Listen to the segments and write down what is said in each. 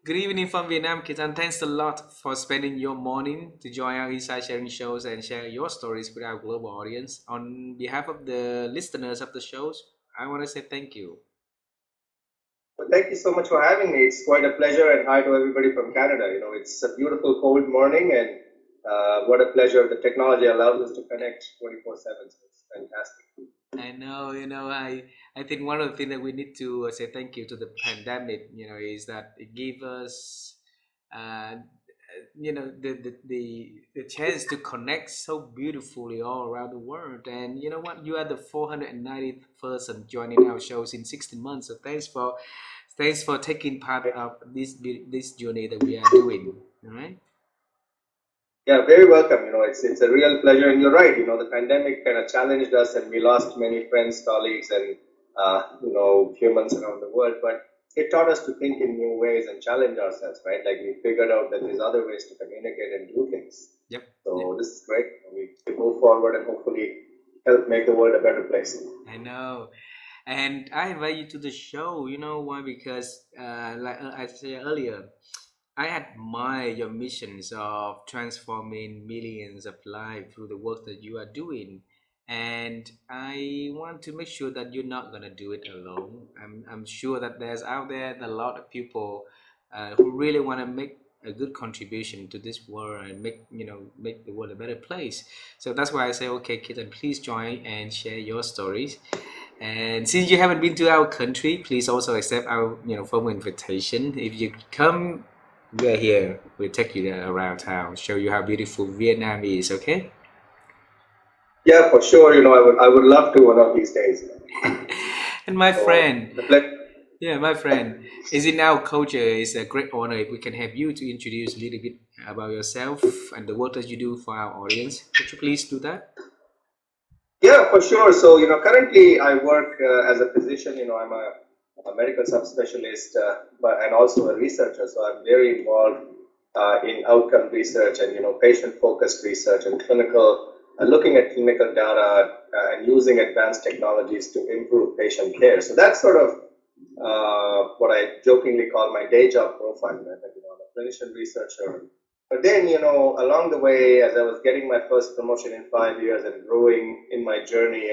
Good evening from Vietnam, Ketan. Thanks a lot for spending your morning to join our Inside Sharing shows and share your stories with our global audience. On behalf of the listeners of the shows, I want to say thank you. Well, thank you so much for having me. It's quite a pleasure, and hi to everybody from Canada. It's a beautiful cold morning, and what a pleasure. The technology allows us to connect 24/7. So it's fantastic. I think one of the things that we need to say thank you to the pandemic, is that it gave us, uh, the chance to connect so beautifully all around the world. And you know what? You are the 490th person joining our shows in 16 months. So thanks for taking part of this journey that we are doing. All right. Yeah, very welcome. It's a real pleasure, and you're right. The pandemic kind of challenged us, and we lost many friends, colleagues, and humans around the world. But it taught us to think in new ways and challenge ourselves, right? Like we figured out that there's other ways to communicate and do things. Yep. Yep. So this is great. We move forward and hopefully help make the world a better place. I know. And I invite you to the show. You know why? Because, like I said earlier, I admire your missions of transforming millions of lives through the work that you are doing. And I want to make sure that you're not gonna do it alone. I'm sure that there's out there a lot of people who really want to make a good contribution to this world and make the world a better place. So that's why I say, okay, Kitten, please join and share your stories. And since you haven't been to our country, please also accept our formal invitation. If you come, we're here. We'll take you around town, show you how beautiful Vietnam is. Okay. Yeah, for sure. I would love to one of these days. And my So friend, the pleasure. yeah, my friend, is in our culture. It's a great honor if we can have you to introduce a little bit about yourself and the work that you do for our audience. Could you please do that? Yeah, for sure. So, currently I work as a physician. I'm a medical subspecialist, and also a researcher. So I'm very involved in outcome research and, patient-focused research and looking at clinical data and using advanced technologies to improve patient care. So that's sort of what I jokingly call my day job profile. Right? Like, I'm a clinician researcher. But then, along the way, as I was getting my first promotion in 5 years and growing in my journey,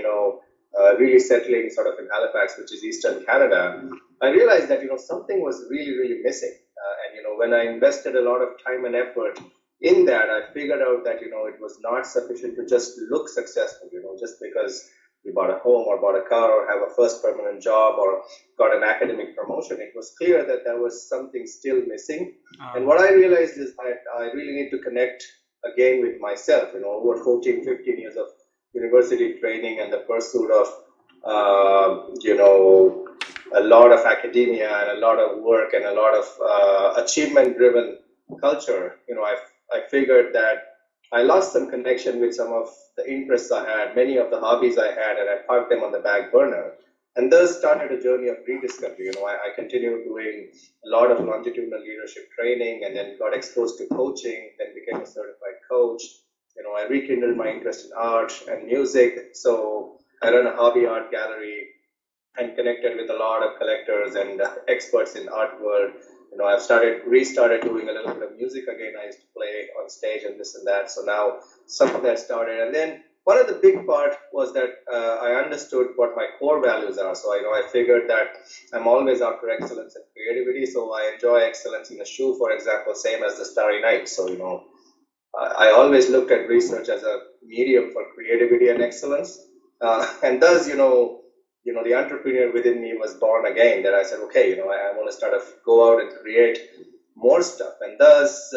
really settling sort of in Halifax, which is Eastern Canada, I realized that, something was really, really missing. And, when I invested a lot of time and effort in that, I figured out that, it was not sufficient to just look successful, just because you bought a home or bought a car or have a first permanent job or got an academic promotion. It was clear that there was something still missing. And what I realized is that I really need to connect again with myself, over 14, 15 years of university training and the pursuit of, a lot of academia and a lot of work and a lot of achievement driven culture. I figured that I lost some connection with some of the interests I had, many of the hobbies I had, and I parked them on the back burner. And thus started a journey of rediscovery. I continued doing a lot of longitudinal leadership training and then got exposed to coaching, then became a certified coach. I rekindled my interest in art and music. So I run a hobby art gallery and connected with a lot of collectors and experts in art world. I've restarted doing a little bit of music again. I used to play on stage and this and that. So now some of that started. And then one of the big part was that I understood what my core values are. So I figured that I'm always after excellence and creativity. So I enjoy excellence in a shoe, for example, same as the Starry Night. So I always looked at research as a medium for creativity and excellence, and thus the entrepreneur within me was born again. That I said, okay, I want to start to go out and create more stuff, and thus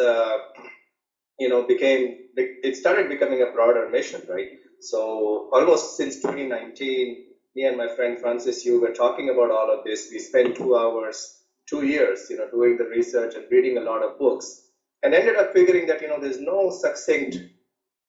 became it started becoming a broader mission, right? So almost since 2019, me and my friend Francis Yu were talking about all of this. We spent 2 hours, 2 years, doing the research and reading a lot of books, and ended up figuring that there's no succinct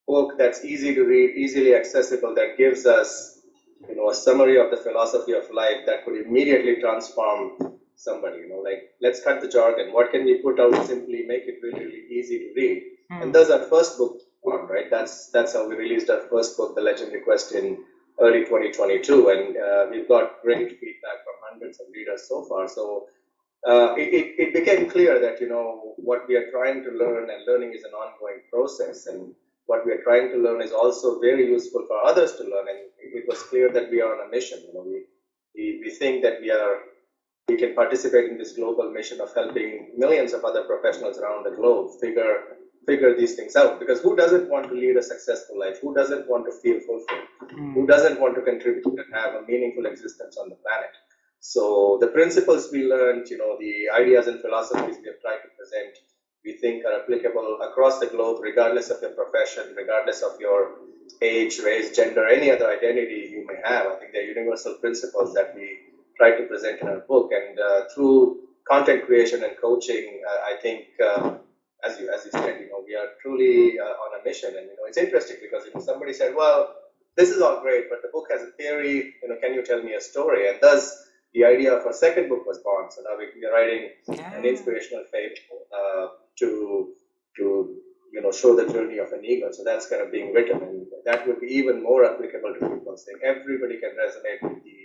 book that's easy to read, easily accessible, that gives us a summary of the philosophy of life that could immediately transform somebody. Like, let's cut the jargon. What can we put out simply, make it really, really easy to read? And thus our first book on, right? That's how we released our first book, The Legendary Quest, in early 2022, and we've got great feedback from hundreds of readers so far. So it became clear that what we are trying to learn, and learning is an ongoing process, and what we are trying to learn is also very useful for others to learn. And it was clear that we are on a mission. We think that we can participate in this global mission of helping millions of other professionals around the globe figure these things out. Because who doesn't want to lead a successful life? Who doesn't want to feel fulfilled? Who doesn't want to contribute and have a meaningful existence on the planet? So the principles we learned, the ideas and philosophies we have tried to present, we think are applicable across the globe, regardless of your profession, regardless of your age, race, gender, any other identity you may have. I think they're universal principles that we try to present in our book. And through content creation and coaching, I think, as you said, we are truly on a mission. And it's interesting because somebody said, "Well, this is all great, but the book has a theory. Can you tell me a story?" And thus, the idea of our second book was born. So now we are writing an Yeah. inspirational fable to show the journey of an eagle. So that's kind of being written, and that would be even more applicable to people. Saying everybody can resonate with the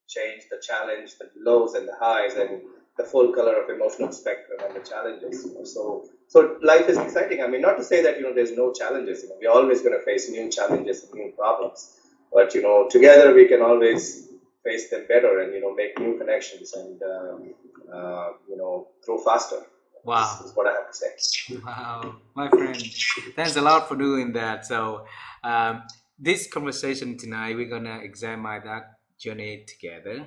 change, the challenge, the lows and the highs, and the full color of emotional spectrum and the challenges. So life is exciting. I mean, not to say that there's no challenges. We're always going to face new challenges and new problems, but together we can always face them better and make new connections and grow faster. Wow. Is what I have to say. Wow, my friend, thanks a lot for doing that. So, this conversation tonight, we're gonna examine that journey together.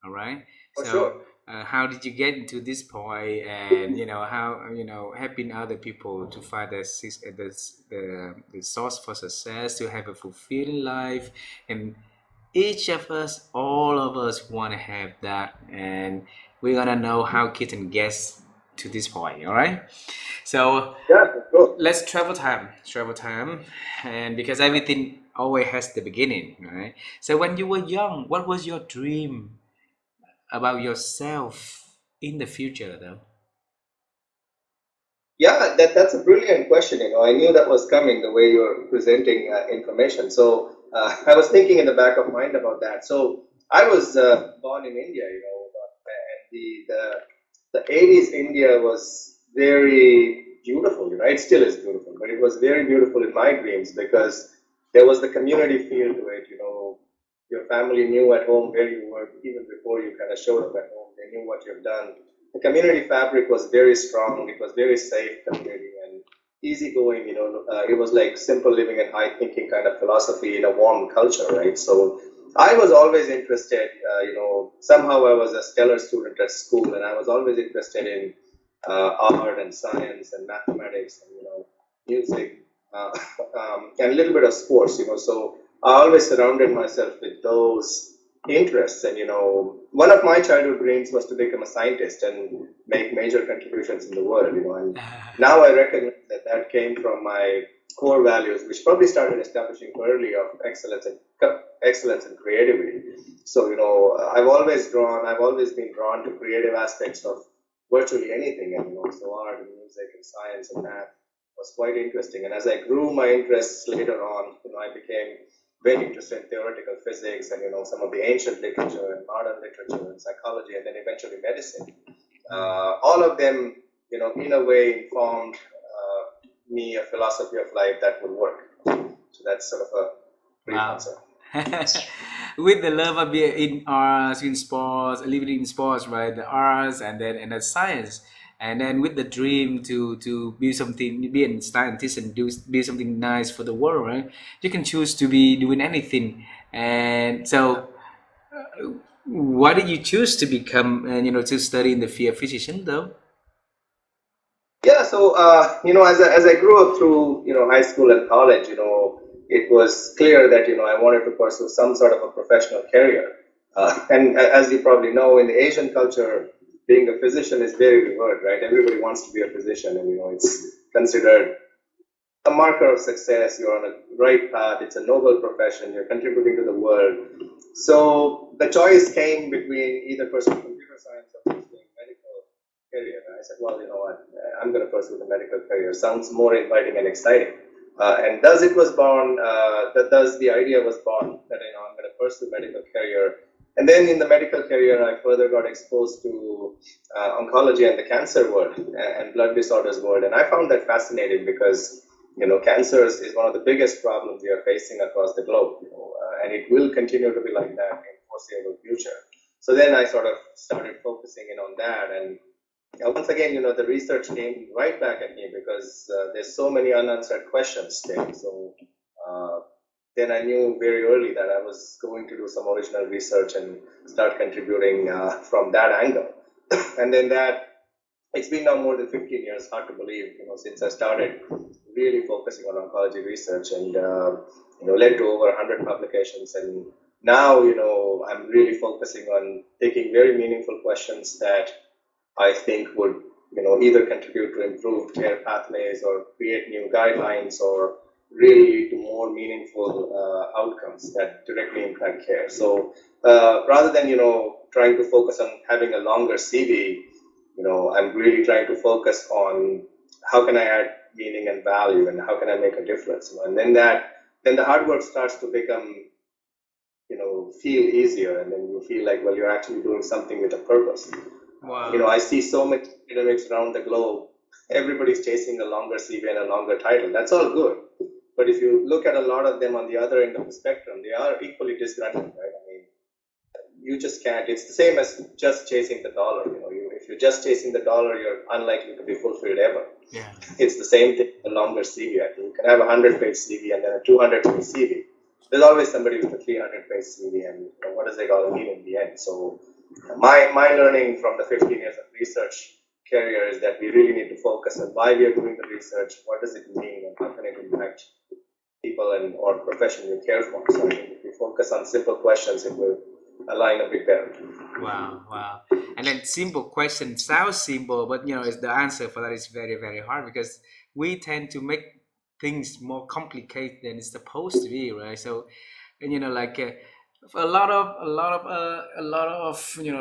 All right. For sure. So, how did you get into this point, and how helping other people to find the source for success, to have a fulfilling life, and each of us, all of us, want to have that, and we're gonna know how Kitten gets to this point. All right. So Yeah, for sure. let's travel time, and because everything always has the beginning, right? So when you were young, what was your dream about yourself in the future, though? Yeah, that's a brilliant question. I knew that was coming the way you're presenting information. So I was thinking in the back of mind about that. So I was born in India, and the 80s India was very beautiful. It still is beautiful, but it was very beautiful in my dreams because there was the community feel to it. Your family knew at home where you were even before you kind of showed up at home. They knew what you've done. The community fabric was very strong. It was very safe community and easygoing. It was like simple living and high thinking kind of philosophy in a warm culture, right? So I was always interested. Somehow I was a stellar student at school, and I was always interested in art and science and mathematics and music and a little bit of sports. So I always surrounded myself with those interests. And one of my childhood dreams was to become a scientist and make major contributions in the world. And now I recognize that that came from my core values, which probably started establishing early of excellence and creativity. So I've always been drawn to creative aspects of virtually anything, and so art and music and science and math was quite interesting. And as I grew my interests later on, I became very interested in theoretical physics and some of the ancient literature and modern literature and psychology, and then eventually medicine. All of them, in a way, informed me a philosophy of life that would work. So that's sort of a brief Wow. answer. With the love of being in arts, in sports, living in sports, right? The arts and the science, and then with the dream to be something, be a scientist and be something nice for the world, right? You can choose to be doing anything, and so why did you choose to become and to study in the field of physician, though? Yeah, so as I grew up through high school and college, it was clear that I wanted to pursue some sort of a professional career. And as you probably know, in the Asian culture, being a physician is very revered, right? Everybody wants to be a physician, and it's considered a marker of success. You're on a right path. It's a noble profession. You're contributing to the world. So the choice came between either pursuing computer science or pursuing medical career. And I said, well, you know what? I'm going to pursue the medical career. Sounds more inviting and exciting. And thus the idea was born that I'm going to pursue medical career. And then in the medical career, I further got exposed to oncology and the cancer world and blood disorders world. And I found that fascinating because, cancer is one of the biggest problems we are facing across the globe, and it will continue to be like that in foreseeable future. So then I sort of started focusing in on that. And once again, the research came right back at me because there's so many unanswered questions there. So uh, then I knew very early that I was going to do some original research and start contributing from that angle. And then it's been now more than 15 years, hard to believe, since I started really focusing on oncology research and, led to over 100 publications. And now, I'm really focusing on taking very meaningful questions that I think would, either contribute to improved care pathways or create new guidelines or really lead to more meaningful outcomes that directly impact care. So rather than, trying to focus on having a longer CV, I'm really trying to focus on how can I add meaning and value and how can I make a difference. And then the hard work starts to become, feel easier, and then you feel like, well, you're actually doing something with a purpose. Wow. I see so many academics around the globe. Everybody's chasing a longer CV and a longer title. That's all good. But if you look at a lot of them on the other end of the spectrum, they are equally disgruntled, right? I mean, you just can't. It's the same as just chasing the dollar. If you're just chasing the dollar, you're unlikely to be fulfilled ever. Yeah. It's the same thing with a longer CV. I think you can have a 100-page CV and then a 200-page CV. There's always somebody with a 300-page CV, and what does it all mean in the end? So my learning from the 15 years of research career is that we really need to focus on why we are doing the research, what does it mean, and how can it impact people and or profession we care for. So I think if we focus on simple questions, it will align a bit better. Wow, wow. And then simple question sounds simple, but it's the answer for that is very, very hard because we tend to make things more complicated than it's supposed to be, right? So, and like a lot of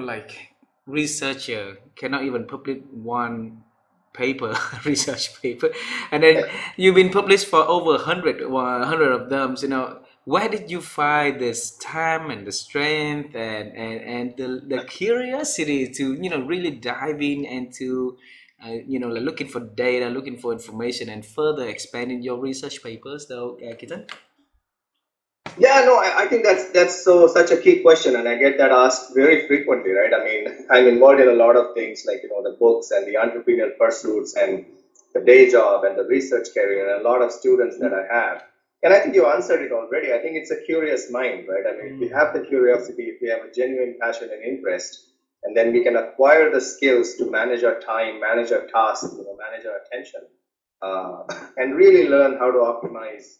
like researcher cannot even publish one paper, research paper, and then you've been published for over 100 of them. So, where did you find this time and the strength and the curiosity to really dive in and to like looking for data, looking for information, and further expanding your research papers, though, Ketan? Yeah, no, I think that's such a key question, and I get that asked very frequently, right? I mean, I'm involved in a lot of things like the books and the entrepreneurial pursuits and the day job and the research career and a lot of students that I have. And I think you answered it already. I think it's a curious mind, right? I mean, if we have the curiosity, if we have a genuine passion and interest, and then we can acquire the skills to manage our time, manage our tasks, manage our attention, and really learn how to optimize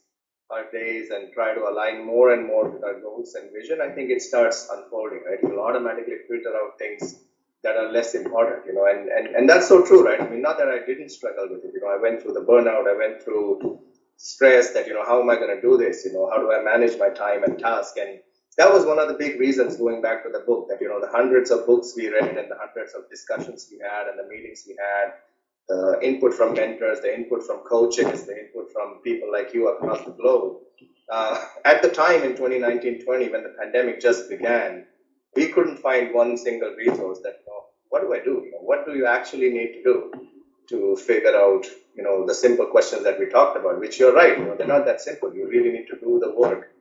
our days and try to align more and more with our goals and vision, I think it starts unfolding, right? You'll automatically filter out things that are less important, and that's so true, right? I mean, not that I didn't struggle with it, I went through the burnout, I went through stress that, how am I going to do this? How do I manage my time and task? And that was one of the big reasons going back to the book that, the hundreds of books we read and the hundreds of discussions we had and the meetings we had, the input from mentors, the input from coaches, the input from people like you across the globe. At the time in 2019-20, when the pandemic just began, we couldn't find one single resource that, what do I do? What do you actually need to do to figure out, the simple questions that we talked about, which you're right, they're not that simple. You really need to do the work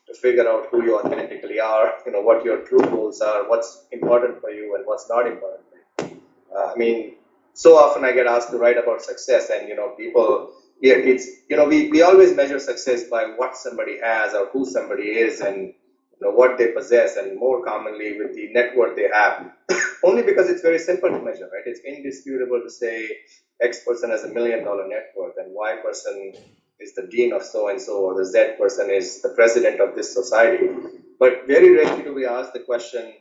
to figure out who you authentically are, what your true goals are, what's important for you and what's not important for you. I mean, so often I get asked to write about success, and people, yeah, it's we always measure success by what somebody has or who somebody is, and what they possess, and more commonly with the net worth they have. Only because it's very simple to measure, right? It's indisputable to say X person has $1 million net worth, and Y person is the dean of so and so, or the Z person is the president of this society. But very rarely do we ask the question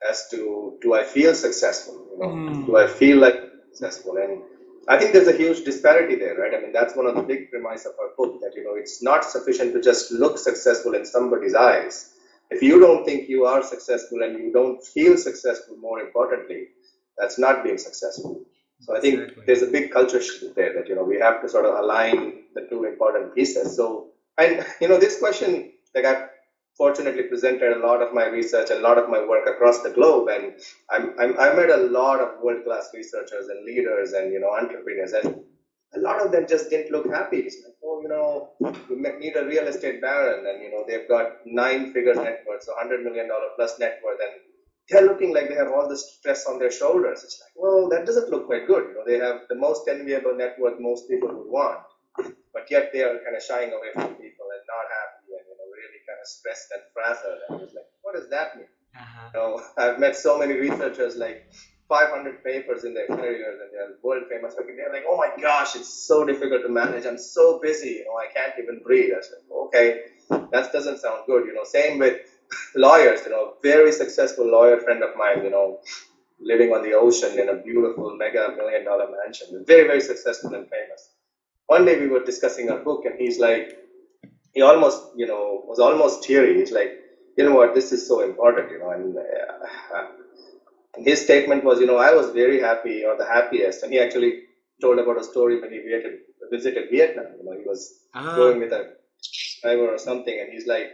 as to, do I feel successful? Do I feel like successful? And I think there's a huge disparity there, right? I mean, that's one of the big premise of our book, that it's not sufficient to just look successful in somebody's eyes. If you don't think you are successful and you don't feel successful, more importantly, that's not being successful. So I think there's a big culture shift there that we have to sort of align the two important pieces. So, and this question, like fortunately presented a lot of my research and a lot of my work across the globe, and I met a lot of world class researchers and leaders and entrepreneurs, and a lot of them just didn't look happy. It's like, oh, we need a real estate baron, and they've got nine-figure net worth, so $100 million plus net worth, and they're looking like they have all the stress on their shoulders. It's like, well, that doesn't look quite good. They have the most enviable net worth most people would want, but yet they are kind of shying away from people and not happy and really kind of stressed and frazzled. And it's like, what does that mean? I've met so many researchers, like 500 papers in their careers, and they're world famous. They're like, oh my gosh, it's so difficult to manage. I'm so busy, I can't even breathe. I said, okay, that doesn't sound good. Same with lawyers. Very successful lawyer friend of mine. Living on the ocean in a beautiful mega $1 million mansion, very very successful and famous. One day we were discussing our book, and he's like, he almost was almost teary. He's like, you know what, this is so important, and his statement was, I was very happy, or the happiest, and he actually told about a story when he visited Vietnam. He was going with a driver or something, and he's like,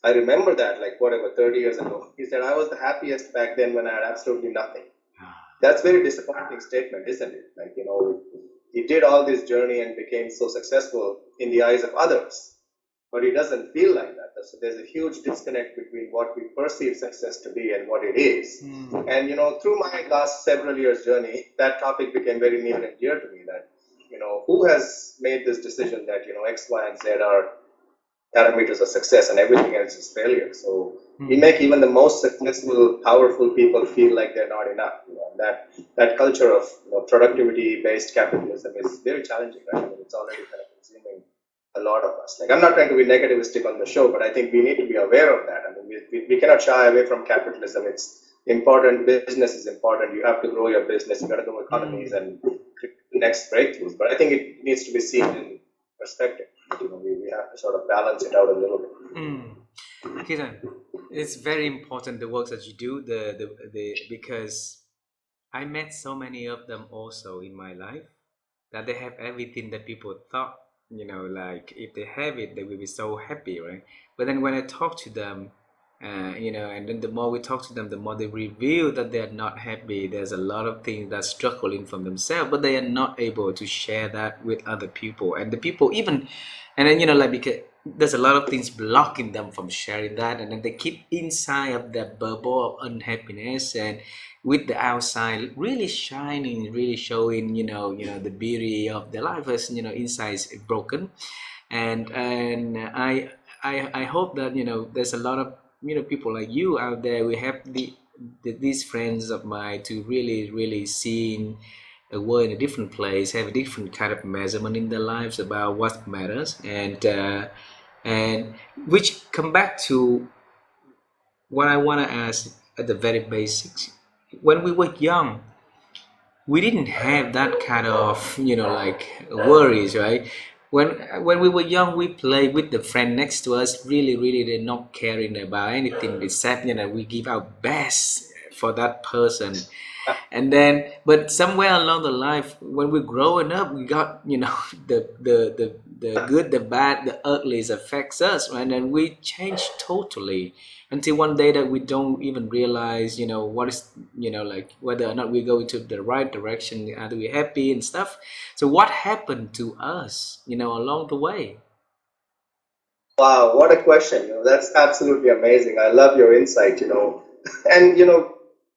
I remember that, like whatever, 30 years ago. He said, I was the happiest back then when I had absolutely nothing. That's very disappointing statement, isn't it? Like, he did all this journey and became so successful in the eyes of others, but he doesn't feel like that. So there's a huge disconnect between what we perceive success to be and what it is. And through my last several years journey, that topic became very near and dear to me. That who has made this decision that X, Y, and Z are parameters of success and everything else is failure. So we make even the most successful, powerful people feel like they're not enough. That culture of productivity-based capitalism is very challenging, right? I mean, it's already kind of consuming a lot of us. Like, I'm not trying to be negativistic on the show, but I think we need to be aware of that. I mean, we cannot shy away from capitalism. It's important. Business is important. You have to grow your business. You got to grow economies and next breakthroughs. But I think it needs to be seen in perspective. We have to sort of balance it out a little bit. Ketan, it's very important the work that you do. Because I met so many of them also in my life that they have everything that people thought. Like if they have it, they will be so happy, right? But then when I talk to them, and then the more we talk to them, the more they reveal that they are not happy. There's a lot of things that's struggling from themselves, but they are not able to share that with other people. And the people even, and then like because there's a lot of things blocking them from sharing that, and then they keep inside of that bubble of unhappiness, and with the outside really shining, really showing, the beauty of their life, as inside is broken. And I hope that there's a lot of people like you out there. We have these friends of mine to really seeing a world in a different place, have a different kind of measurement in their lives about what matters, and which come back to what I want to ask at the very basics. When we were young, we didn't have that kind of like worries, right? When we were young, we played with the friend next to us, really they're not caring about anything except we give our best for that person. And then but somewhere along the life, when we're growing up, we got the good, the bad, the uglies affects us, right? And we change totally until one day that we don't even realize what is like whether or not we go into the right direction, are we happy and stuff. So what happened to us along the way? Wow, what a question. That's absolutely amazing. I love your insight. And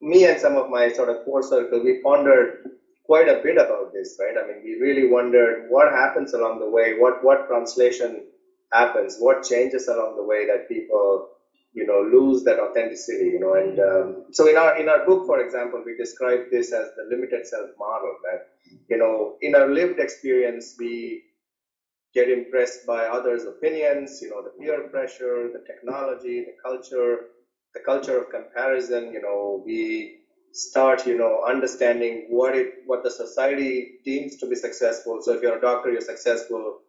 me and some of my sort of core circle, we pondered quite a bit about this, right? I mean, we really wondered what happens along the way, what translation happens, what changes along the way that people, lose that authenticity. And so in our book, for example, we describe this as the limited self model. That in our lived experience, we get impressed by others' opinions, the peer pressure, the technology, the culture of comparison. We start, understanding what the society deems to be successful. So if you're a doctor, you're successful.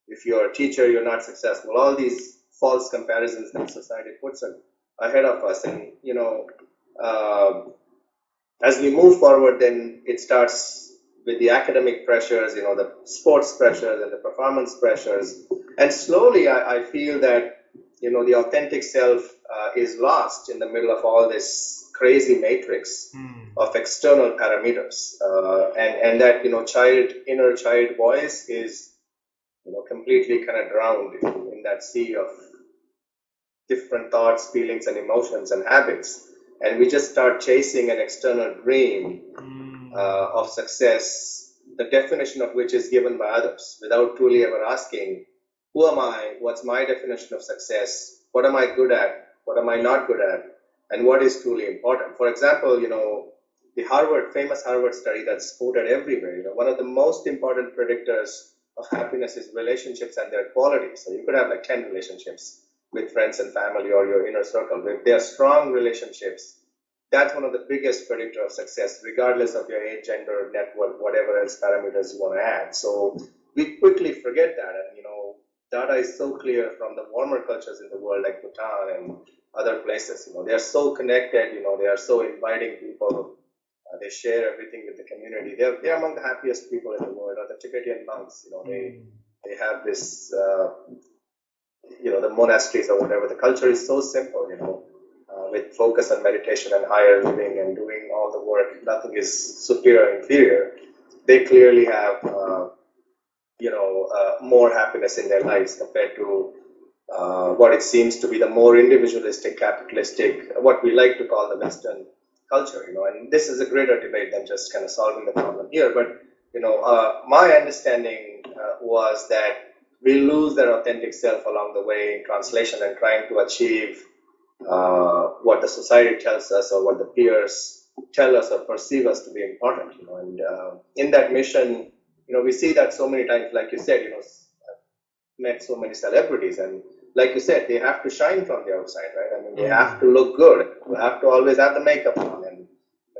If you're a teacher, you're not successful. All these false comparisons that society puts ahead of us, and uh, as we move forward, then it starts with the academic pressures, the sports pressures and the performance pressures. And slowly, I feel that the authentic self is lost in the middle of all this crazy matrix Hmm. of external parameters, and that inner child voice is completely kind of drowned in that sea of different thoughts, feelings, and emotions and habits, and we just start chasing an external dream Hmm. of success, the definition of which is given by others, without truly ever asking, who am I? What's my definition of success? What am I good at? What am I not good at? And what is truly important? For example, the famous Harvard study that's quoted everywhere, one of the most important predictors of happiness is relationships and their quality. So you could have like 10 relationships with friends and family or your inner circle. If they are strong relationships, that's one of the biggest predictor of success, regardless of your age, gender, net worth, whatever else parameters you want to add. So we quickly forget that, and data is so clear from the warmer cultures in the world, like Bhutan and other places. They are so connected. They are so inviting people. They share everything with the community. They're among the happiest people in the world. Or the Tibetan monks. Hmm. They have this. The monasteries or whatever. The culture is so simple. With focus on meditation and higher living and doing all the work, nothing is superior or inferior. They clearly have, more happiness in their lives compared to what it seems to be the more individualistic, capitalistic, what we like to call the Western culture. And this is a greater debate than just kind of solving the problem here. But my understanding was that we lose that authentic self along the way in translation and trying to achieve what the society tells us or what the peers tell us or perceive us to be important. And in that mission, we see that so many times, like you said, met so many celebrities, and like you said, they have to shine from the outside, right? I mean, they have Hmm. to look good. You have to always have the makeup on, and you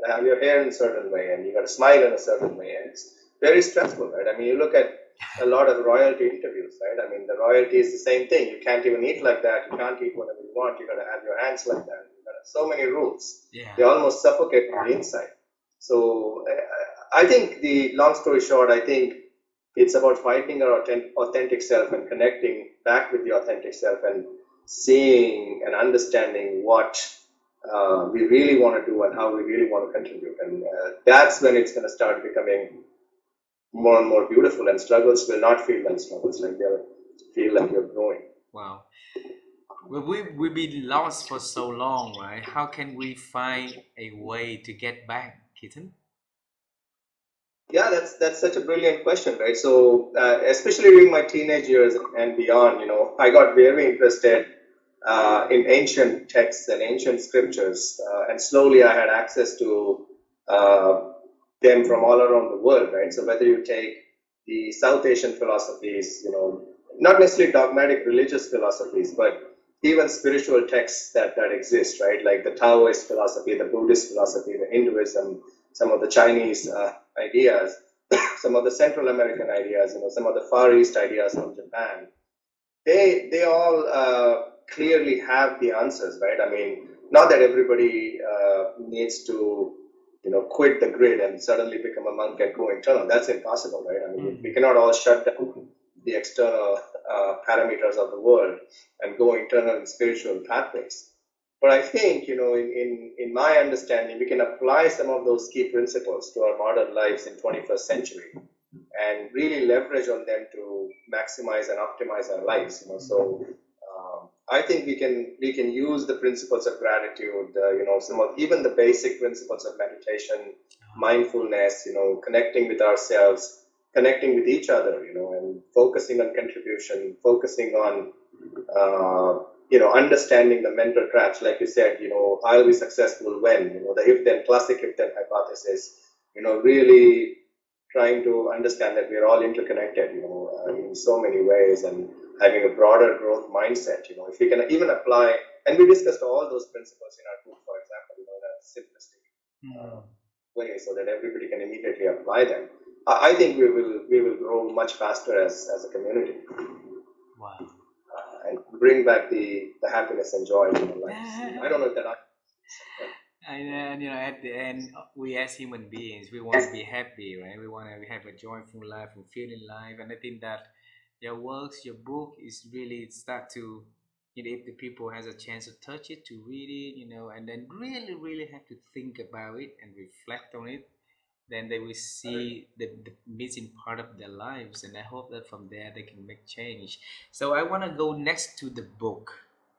gotta have your hair in a certain way, and you got to smile in a certain way, and it's very stressful, right? I mean, you look at a lot of royalty interviews, right? I mean, the royalty is the same thing. You can't even eat like that. You can't eat whatever you want. You got to have your hands like that. You got so many rules. Yeah. They almost suffocate from the inside. So I think the long story short, I think it's about finding our authentic self and connecting back with the authentic self and seeing and understanding what we really want to do and how we really want to contribute. And that's when it's going to start becoming more and more beautiful, and struggles will not feel like struggles, like they'll feel like you're growing. Wow. Well, we've been lost for so long, right? How can we find a way to get back, Ketan? Yeah, that's such a brilliant question, right? So, especially during my teenage years and beyond, I got very interested in ancient texts and ancient scriptures, and slowly I had access to uh, them from all around the world, right? So, whether you take the South Asian philosophies, not necessarily dogmatic religious philosophies, but even spiritual texts that exist, right? Like the Taoist philosophy, the Buddhist philosophy, the Hinduism, some of the Chinese ideas, some of the Central American ideas, some of the Far East ideas from Japan. They all clearly have the answers, right? I mean, not that everybody needs to quit the grid and suddenly become a monk and go internal. That's impossible, right? I mean, we Hmm. cannot all shut down the external parameters of the world and go internal in spiritual pathways. But I think, in my understanding, we can apply some of those key principles to our modern lives in 21st century and really leverage on them to maximize and optimize our lives. So I think we can use the principles of gratitude, some of even the basic principles of meditation, mindfulness, connecting with ourselves, connecting with each other, and focusing on contribution, focusing on understanding the mental traps, like you said, I'll be successful when, the if then, classic if then hypothesis, really trying to understand that we are all interconnected, in so many ways, and having a broader growth mindset. If we can even apply, and we discussed all those principles in our book, for example, in a simplistic uh, Hmm. way, so that everybody can immediately apply them. I think we will grow much faster as a community, Wow. and bring back the happiness and joy in our lives. I don't know if that. And at the end, we as human beings, we want to be happy, right? We want to have a joyful life, fulfilling life, and I think that your works, your book, is really start to if the people has a chance to touch it, to read it, and then really, really have to think about it and reflect on it, then they will see the missing part of their lives, and I hope that from there they can make change. So I want to go next to the book.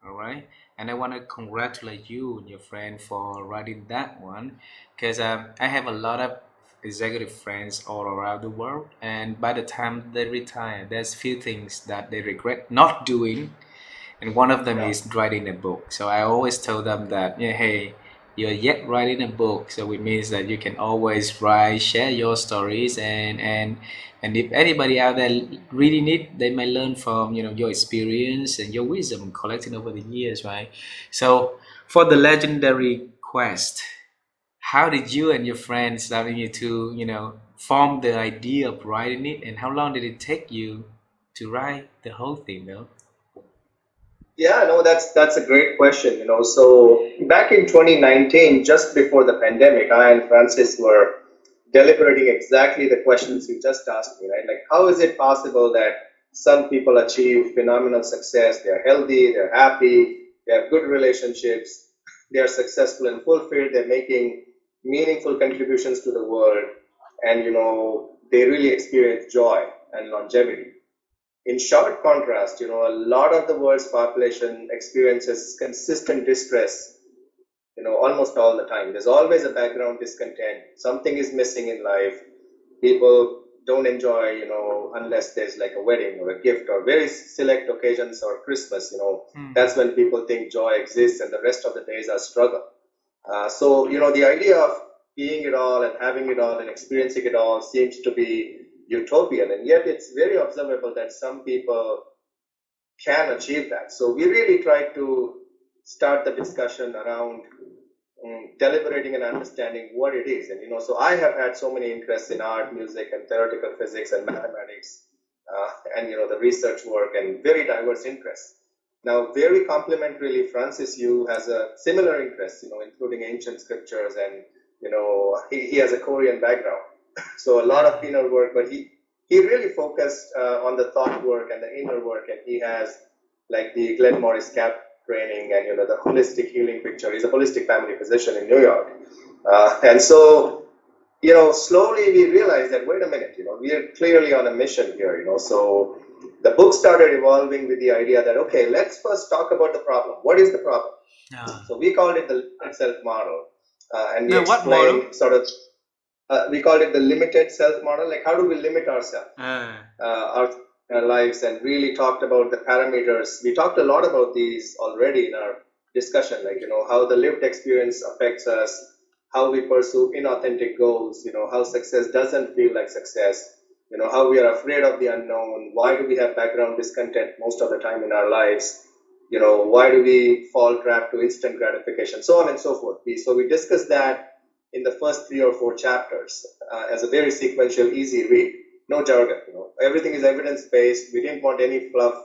All right, and I want to congratulate you and your friend for writing that one, because I have a lot of executive friends all around the world, and by the time they retire, there's few things that they regret not doing, and one of them Yeah. is writing a book. So I always tell them that, yeah, hey, you're yet writing a book, so it means that you can always write, share your stories, and if anybody out there reading it, they may learn from your experience and your wisdom collected over the years, right? So for the legendary quest, how did you and your friends starting you to form the idea of writing it, and how long did it take you to write the whole thing, though? Yeah, no, that's a great question. So back in 2019, just before the pandemic, I and Francis were deliberating exactly the questions you just asked me, right? Like, how is it possible that some people achieve phenomenal success? They're healthy, they're happy, they have good relationships, they are successful and fulfilled, they're making meaningful contributions to the world, and they really experience joy and longevity. In sharp contrast, a lot of the world's population experiences consistent distress, almost all the time. There's always a background discontent. Something is missing in life. People don't enjoy, unless there's like a wedding or a gift or very select occasions or Christmas, that's when people think joy exists and the rest of the days are struggle. So, the idea of being it all and having it all and experiencing it all seems to be utopian, and yet it's very observable that some people can achieve that. So we really try to start the discussion around deliberating and understanding what it is. And so I have had so many interests in art, music, and theoretical physics and mathematics, and the research work and very diverse interests. Now, very complementarily, Francis Yu has a similar interest, including ancient scriptures, and he has a Korean background, so a lot of inner work. But he really focused on the thought work and the inner work, and he has like the Glenn Morris Cap training and the holistic healing picture. He's a holistic family physician in New York, and so slowly we realized that wait a minute, we are clearly on a mission here, so the book started evolving with the idea that okay, let's first talk about the problem. What is the problem? So we called it the limited self model, and we No, what model? explained sort of we called it the limited self model. Like, how do we limit ourselves, our lives, and really talked about the parameters. We talked a lot about these already in our discussion, like how the lived experience affects us, how we pursue inauthentic goals, how success doesn't feel like success, how we are afraid of the unknown, why do we have background discontent most of the time in our lives, why do we fall trap to instant gratification, so on and so forth. So we discussed that in the first 3 or 4 chapters as a very sequential, easy read. No jargon, everything is evidence based. We didn't want any fluff.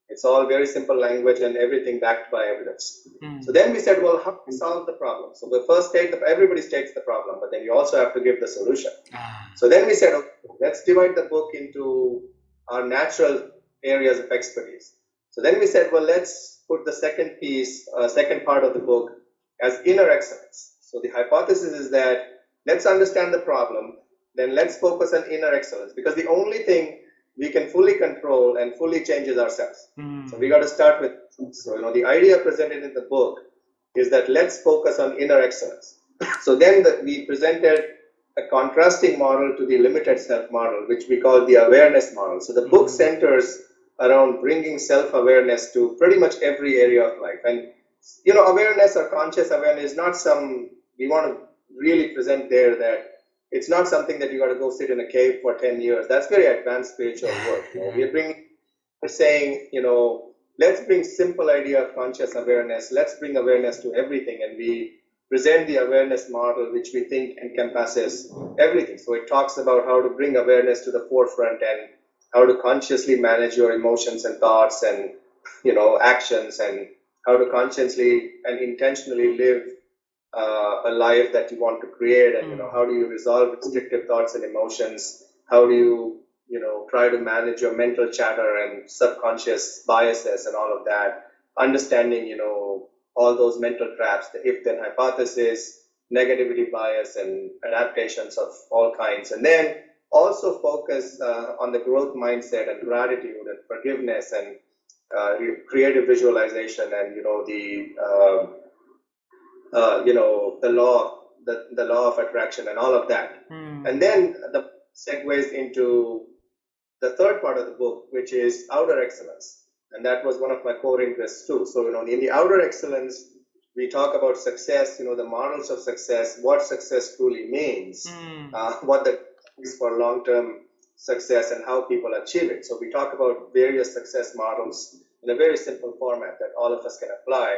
It's all very simple language and everything backed by evidence. So then we said, well, how do we solve the problem? So the first state, everybody states the problem, but then you also have to give the solution. So then we said, okay, let's divide the book into our natural areas of expertise. So then we said, well, let's put the second piece, second part of the book as inner excellence. So the hypothesis is that let's understand the problem, then let's focus on inner excellence, because the only thing we can fully control and fully change is ourselves. So we got to start with, so the idea presented in the book is that let's focus on inner excellence. So then we presented a contrasting model to the limited self model, which we call the awareness model. So the book centers around bringing self-awareness to pretty much every area of life. And awareness or conscious awareness is not we want to really present there that it's not something that you got to go sit in a cave for 10 years. That's very advanced spiritual work. We're saying, let's bring simple idea of conscious awareness. Let's bring awareness to everything. And we present the awareness model, which we think encompasses everything. So it talks about how to bring awareness to the forefront and how to consciously manage your emotions and thoughts and, actions, and how to consciously and intentionally live a life that you want to create, and how do you resolve restrictive thoughts and emotions, how do you try to manage your mental chatter and subconscious biases and all of that, understanding, all those mental traps, the if-then hypothesis, negativity bias, and adaptations of all kinds. And then also focus on the growth mindset and gratitude and forgiveness and creative visualization and, the law of attraction and all of that. And then the segues into the third part of the book, which is outer excellence. And that was one of my core interests too. So, in the outer excellence, we talk about success, the models of success, what success truly means, what that is for long-term success and how people achieve it. So we talk about various success models in a very simple format that all of us can apply.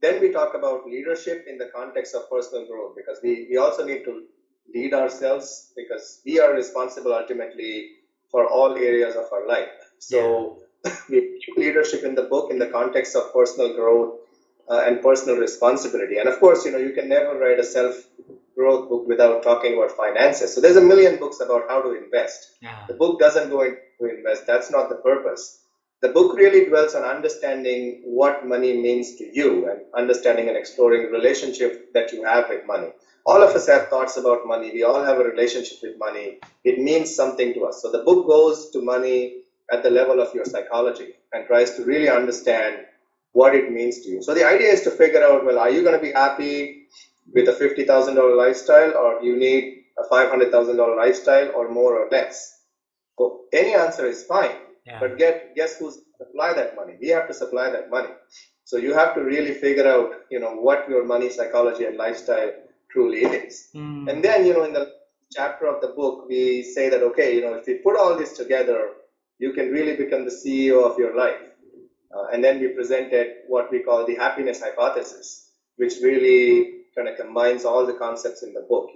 Then we talk about leadership in the context of personal growth, because we also need to lead ourselves, because we are responsible ultimately for all areas of our life. So we keep leadership in the book in the context of personal growth and personal responsibility. And of course, you can never write a self-growth book without talking about finances. So there's a million books about how to invest. The book doesn't go into invest. That's not the purpose. The book really dwells on understanding what money means to you and understanding and exploring relationship that you have with money. All of us have thoughts about money. We all have a relationship with money. It means something to us. So the book goes to money at the level of your psychology and tries to really understand what it means to you. So the idea is to figure out, well, are you going to be happy with a $50,000 lifestyle, or do you need a $500,000 lifestyle, or more or less? So any answer is fine. But guess who's supply that money? We have to supply that money. So you have to really figure out, what your money psychology and lifestyle truly is. And then, in the chapter of the book, we say that, okay, if you put all this together, you can really become the CEO of your life. And then we presented what we call the happiness hypothesis, which really kind of combines all the concepts in the book,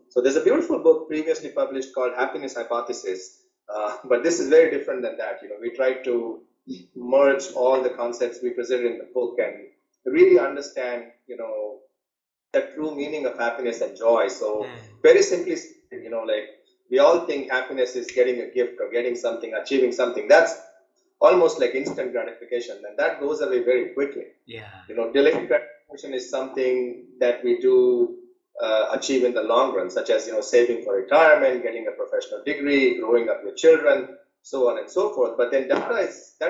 So there's a beautiful book previously published called Happiness Hypothesis. But this is very different than that. We tried to merge all the concepts we presented in the book and really understand, the true meaning of happiness and joy. So very simply, like we all think happiness is getting a gift or getting something, achieving something. That's almost like instant gratification, and that goes away very quickly. Delayed gratification is something that we do achieve in the long run, such as saving for retirement, getting a professional degree, growing up with children, so on and so forth. But then that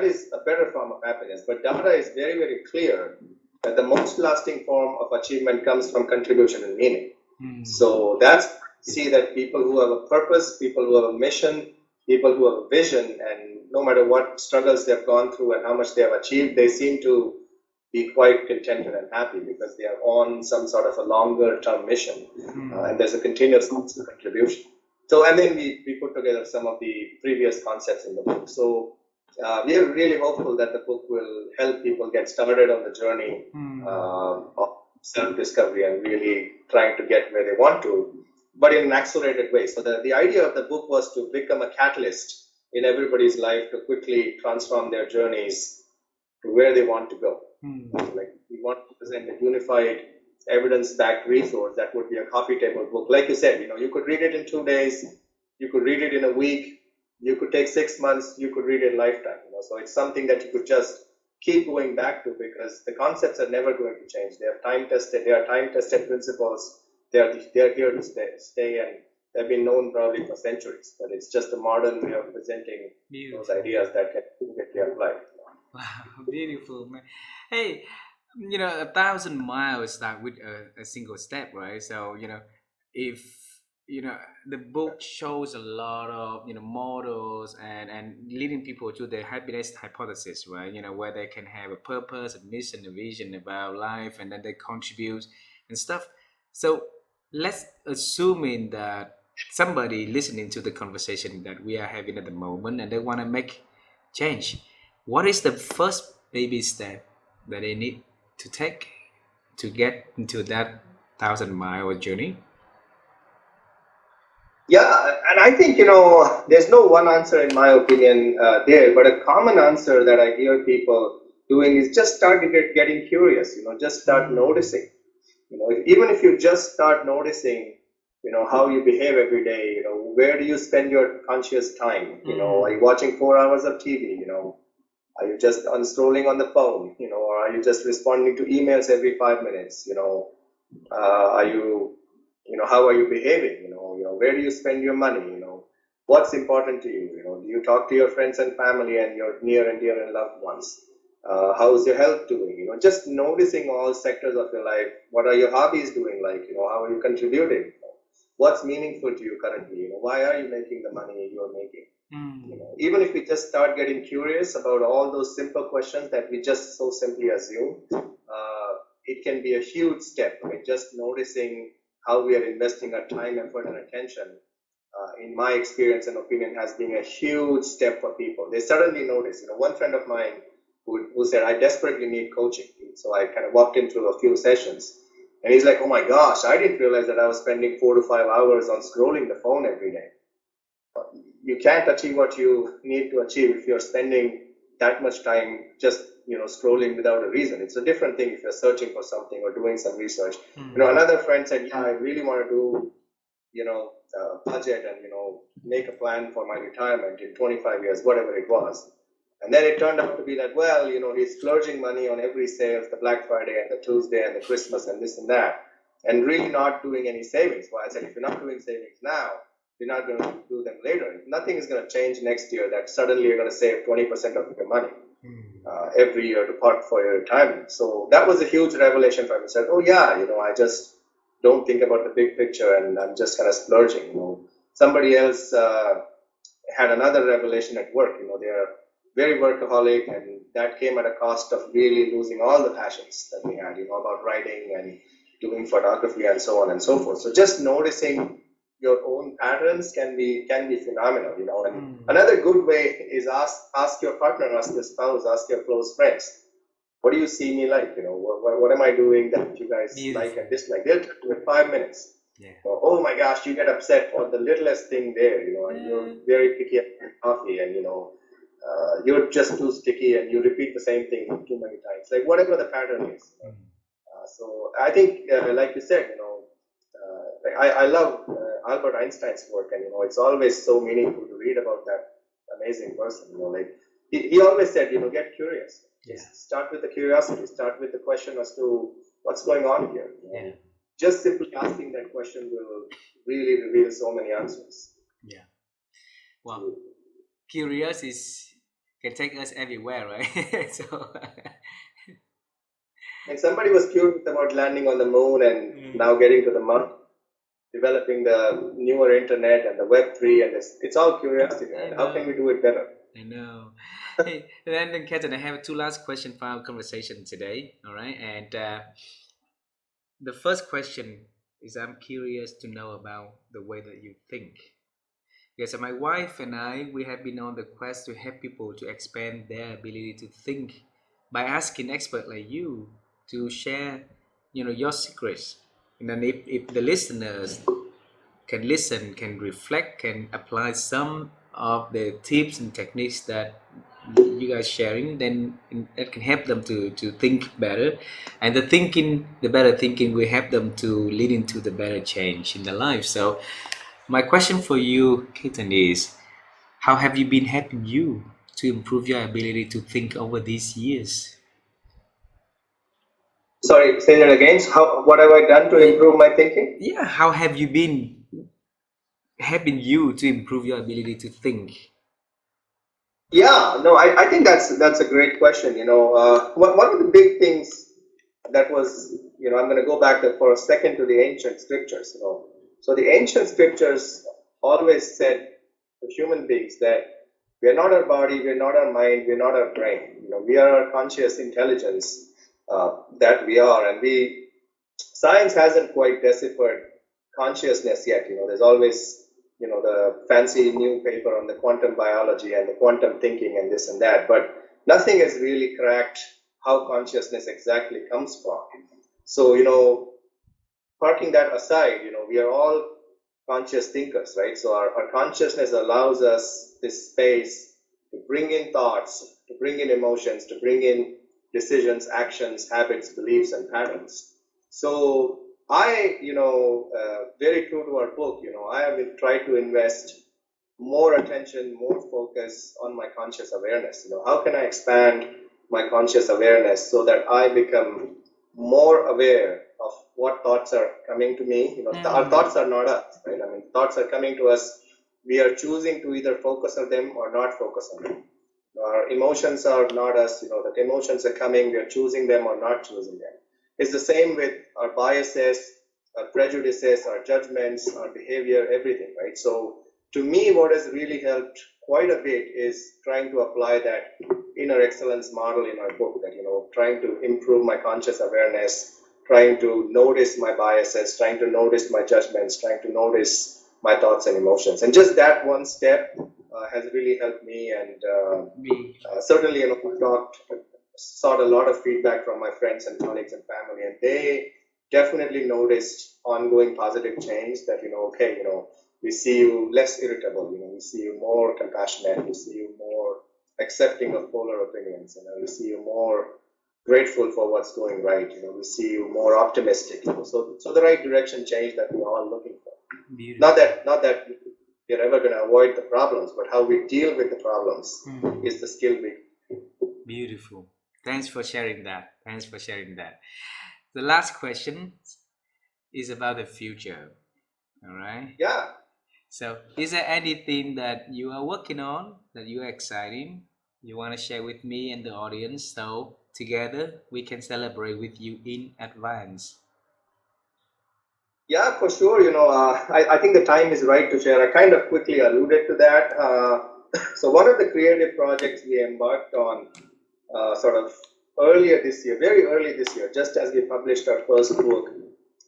is a better form of happiness. But data is very, very clear that the most lasting form of achievement comes from contribution and meaning. So that's see that people who have a purpose, people who have a mission, people who have a vision, and no matter what struggles they've gone through and how much they have achieved, they seem to be quite contented and happy because they are on some sort of a longer term mission, and there's a continuous contribution. So, and then we put together some of the previous concepts in the book. So we are really hopeful that the book will help people get started on the journey of self-discovery and really trying to get where they want to, but in an accelerated way. So the idea of the book was to become a catalyst in everybody's life to quickly transform their journeys to where they want to go. Like we want to present a unified, evidence-backed resource that would be a coffee table book. Like you said, you could read it in 2 days, you could read it in a week, you could take 6 months, you could read it a lifetime. So it's something that you could just keep going back to because the concepts are never going to change. They are time-tested. They are time-tested principles. They are here to stay, and they've been known probably for centuries. But it's just a modern way of presenting those ideas that can immediately apply. Wow, beautiful, man. Hey, 1,000 miles start with a single step, right? So, if, the book shows a lot of, models and leading people to the happiness hypothesis, right? Where they can have a purpose, a mission, a vision about life, and then they contribute and stuff. So let's assuming that somebody listening to the conversation that we are having at the moment and they want to make change. What is the first baby step that they need to take to get into that 1,000-mile journey? Yeah, and I think, there's no one answer in my opinion there, but a common answer that I hear people doing is just start getting curious, just start noticing. Even if you just start noticing, how you behave every day, where do you spend your conscious time? Are you watching 4 hours of TV? Are you just unscrolling on the phone, or are you just responding to emails every 5 minutes? Are you, how are you behaving? Where do you spend your money? What's important to you? Do you talk to your friends and family and your near and dear and loved ones? How's your health doing? Just noticing all sectors of your life. What are your hobbies doing? Like, how are you contributing? What's meaningful to you currently? Why are you making the money you're making? Even if we just start getting curious about all those simple questions that we just so simply assume, it can be a huge step. I mean, just noticing how we are investing our time, effort, and attention, in my experience and opinion, has been a huge step for people. They suddenly notice. One friend of mine who said, I desperately need coaching. So I kind of walked into a few sessions, and he's like, oh my gosh, I didn't realize that I was spending 4 to 5 hours on scrolling the phone every day. You can't achieve what you need to achieve if you're spending that much time just scrolling without a reason. It's a different thing if you're searching for something or doing some research. Another friend said, yeah, I really want to do budget and make a plan for my retirement in 25 years, whatever it was. And then it turned out to be that, well, he's splurging money on every sales, the Black Friday and the Tuesday and the Christmas and this and that, and really not doing any savings. Well, I said, if you're not doing savings now, you're not going to do them later. Nothing is going to change next year that suddenly you're going to save 20% of your money every year to park for your retirement. So that was a huge revelation for me. I said, oh yeah, I just don't think about the big picture and I'm just kind of splurging. Somebody else had another revelation at work. They're very workaholic, and that came at a cost of really losing all the passions that we had, about writing and doing photography and so on and so forth. So just noticing your own patterns can be phenomenal, And another good way is ask your partner, ask your spouse, ask your close friends, what do you see me like? What am I doing that you guys like and dislike? They'll tell you in 5 minutes. Yeah. Oh my gosh, you get upset for the littlest thing there, and you're very picky about coffee, and you're just too sticky, and you repeat the same thing too many times. Like whatever the pattern is. So I think, like you said, I love Albert Einstein's work, and it's always so meaningful to read about that amazing person. Like he always said, get curious. Just start with the curiosity. Start with the question as to what's going on here. Just simply asking that question will really reveal so many answers. Yeah. Well, curious can take us everywhere, right? So. And somebody was curious about landing on the moon and now getting to the moon, developing the newer internet and the Web3, and it's all curiosity. And how can we do it better? I know. Hey, then Ketan, I have two last questions for our conversation today. All right, and the first question is, I'm curious to know about the way that you think. Yes, my wife and I, we have been on the quest to help people to expand their ability to think by asking experts like you to share, your secrets. And then if the listeners can listen, can reflect, can apply some of the tips and techniques that you guys sharing, then that can help them to think better, and the better thinking will help them to lead into the better change in their life. So my question for you, Ketan, is how have you been helping you to improve your ability to think over these years? Sorry, say that again. So what have I done to improve my thinking? Yeah, how have you been helping you to improve your ability to think? Yeah, no, I think that's a great question. One of the big things that was, I'm going to go back for a second to the ancient scriptures. So the ancient scriptures always said to human beings that we are not our body, we are not our mind, we are not our brain. We are our conscious intelligence, that we are, and science hasn't quite deciphered consciousness yet. There's always the fancy new paper on the quantum biology and the quantum thinking and this and that, but nothing has really cracked how consciousness exactly comes from. So parking that aside, we are all conscious thinkers, right? So our consciousness allows us this space to bring in thoughts, to bring in emotions, to bring in decisions, actions, habits, beliefs, and patterns. So I, very true to our book, I have tried to invest more attention, more focus on my conscious awareness. How can I expand my conscious awareness so that I become more aware of what thoughts are coming to me? Our Mm. thoughts are not us, right? I mean, thoughts are coming to us. We are choosing to either focus on them or not focus on them. Our emotions are not us. That emotions are coming. We are choosing them or not choosing them. It's the same with our biases, our prejudices, our judgments, our behavior, everything, right? So to me, what has really helped quite a bit is trying to apply that inner excellence model in our book, that, trying to improve my conscious awareness, trying to notice my biases, trying to notice my judgments, trying to notice my thoughts and emotions. And just that one step has really helped me. And Me. certainly, sought a lot of feedback from my friends and colleagues and family, and they definitely noticed ongoing positive change. That, okay, we see you less irritable. We see you more compassionate. We see you more accepting of polar opinions. We see you more grateful for what's going right. We see you more optimistic. So the right direction change that we're all looking for. Beautiful. Not that we're ever going to avoid the problems, but how we deal with the problems Mm. is the skill we. Beautiful. Thanks for sharing that. Thanks for sharing that. The last question is about the future. All right. Yeah. So, is there anything that you are working on that you are exciting? You want to share with me and the audience so together we can celebrate with you in advance? Yeah, for sure. I think the time is right to share. I kind of quickly alluded to that. So one of the creative projects we embarked on sort of earlier this year, very early this year, just as we published our first book,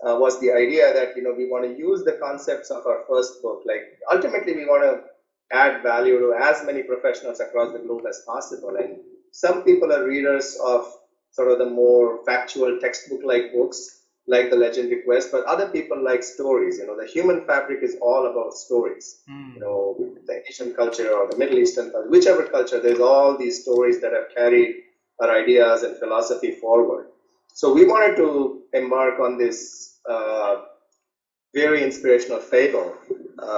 was the idea that, we want to use the concepts of our first book. Like, ultimately, we want to add value to as many professionals across the globe as possible. And some people are readers of sort of the more factual textbook-like books, like The Legendary Quest, but other people like stories. The human fabric is all about stories. Mm. The Asian culture or the Middle Eastern culture, whichever culture, there's all these stories that have carried our ideas and philosophy forward. So we wanted to embark on this very inspirational fable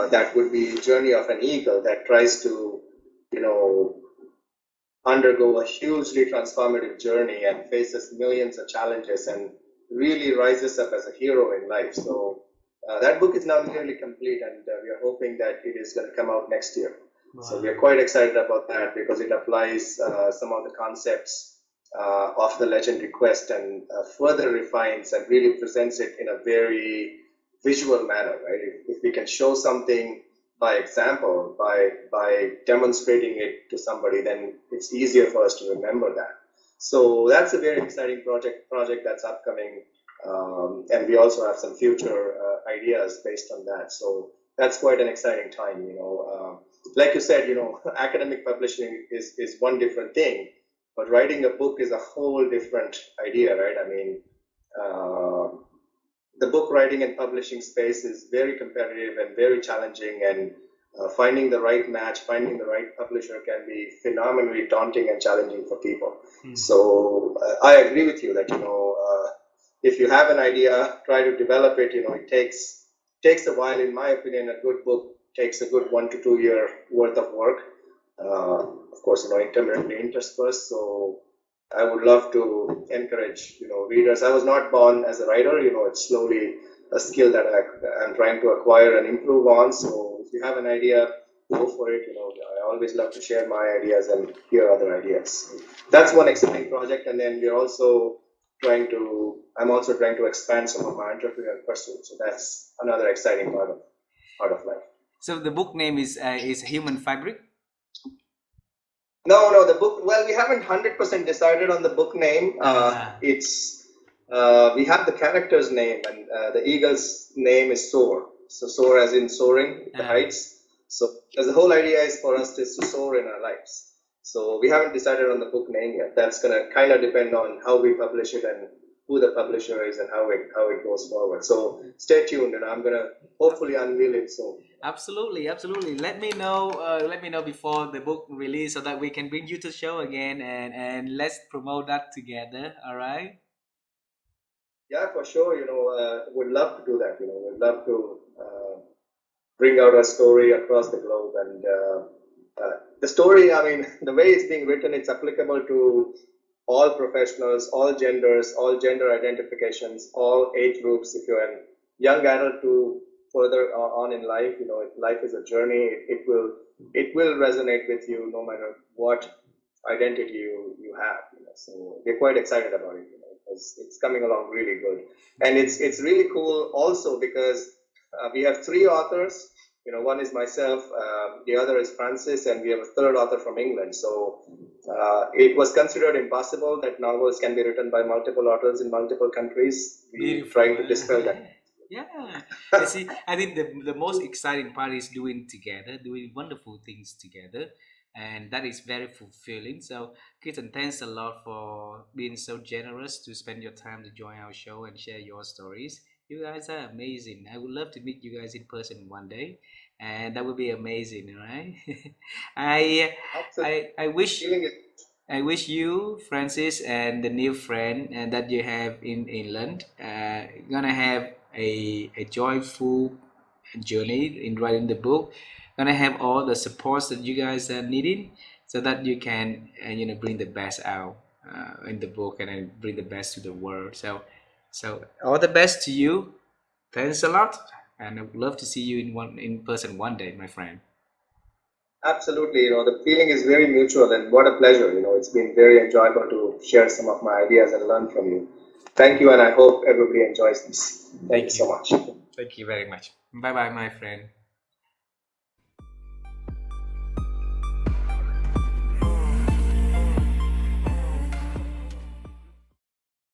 that would be Journey of an Eagle that tries to, you know, undergo a hugely transformative journey and faces millions of challenges and really rises up as a hero in life. So that book is now nearly complete, and we are hoping that it is going to come out next year. So we are Wow. quite excited about that because it applies some of the concepts of the legendary quest and further refines and really presents it in a very visual manner, right? If we can show something by example, by demonstrating it to somebody, then it's easier for us to remember that. So that's a very exciting project that's upcoming, and we also have some future ideas based on that. So that's quite an exciting time. Like you said, academic publishing is one different thing, but writing a book is a whole different idea, right? I mean, uh, the book writing and publishing space is very competitive and very challenging, and finding the right match, finding the right publisher can be phenomenally daunting and challenging for people. Mm. So I agree with you that, if you have an idea, try to develop it. It takes a while. In my opinion, a good book takes a good 1 to 2 year worth of work. Of course, intermittently interspersed. So I would love to encourage, readers. I was not born as a writer. It's slowly a skill that I'm trying to acquire and improve on. So if you have an idea, go for it. I always love to share my ideas and hear other ideas. That's one exciting project. And then I'm also trying to expand some of my entrepreneurial pursuits. So that's another exciting part of life. So the book name is Human Fabric. No, the book. Well, we haven't 100% decided on the book name. Uh, It's we have the character's name, and the eagle's name is Soar. So soar as in soaring, the uh, heights. So because the whole idea is for us to soar in our lives. So we haven't decided on the book name yet. That's gonna kind of depend on how we publish it and who the publisher is and how it goes forward. So stay tuned, and I'm gonna hopefully unveil it soon. absolutely, absolutely. Let me know. Let me know before the book release so that we can bring you to the show again and let's promote that together. All right. Yeah, for sure. Would love to do that. Would love to bring out our story across the globe. And the story, I mean, the way it's being written, it's applicable to all professionals, all genders, all gender identifications, all age groups. If you're a young adult to further on in life, if life is a journey, it will resonate with you no matter what identity you have. So we're quite excited about it, because it's coming along really good, and it's really cool also because we have three authors. One is myself, the other is Francis, and we have a third author from England. So it was considered impossible that novels can be written by multiple authors in multiple countries. We're Beautiful. trying to dispel that. Yeah. I see. I think the most exciting part is doing together, doing wonderful things together, and that is very fulfilling. So, Ketan, thanks a lot for being so generous to spend your time to join our show and share your stories. You guys are amazing. I would love to meet you guys in person one day, and that would be amazing, right? I Absolutely. I wish Feeling is I wish you, Francis, and the new friend that you have in England, gonna have a joyful journey in writing the book. Gonna have all the supports that you guys are needing, so that you can bring the best out in the book and then bring the best to the world. So all the best to you. Thanks a lot, and I would love to see you in person one day, my friend. absolutely, the feeling is very mutual, and what a pleasure. It's been very enjoyable to share some of my ideas and learn from you. Thank you, and I hope everybody enjoys this. Thank you Thank so you. much. Thank you very much. Bye bye, my friend.